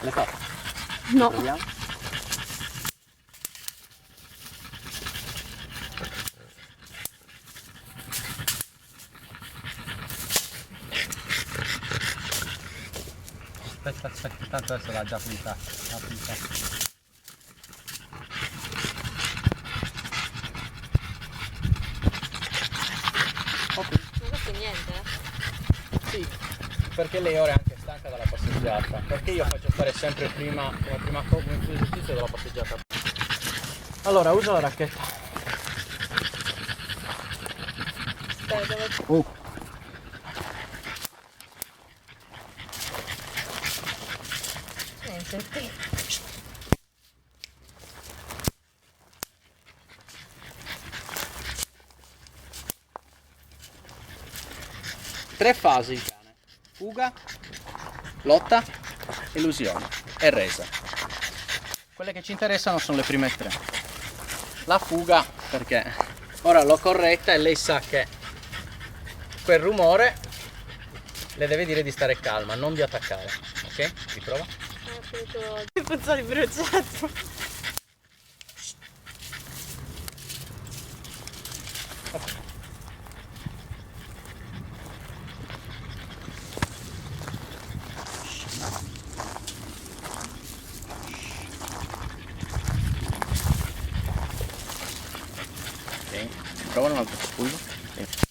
Le fa? No. Proviamo. Aspetta, tanto adesso l'ha già finita. Ok. Ma questo è niente, Sì, perché lei ora è anche stanca dalla passeggiata. Perché io faccio fare sempre prima, come primo esercizio della passeggiata. Allora, usa la racchetta. Aspetta, dove... Niente. 3 fasi il cane: fuga, lotta, elusione e resa. Quelle che ci interessano sono le prime 3. La fuga, perché ora l'ho corretta e lei sa che quel rumore le deve dire di stare calma, non di attaccare. Ok? Riprova. Ho finito di puzzare il bruciato. Ok, prova un altro spullo. Sì.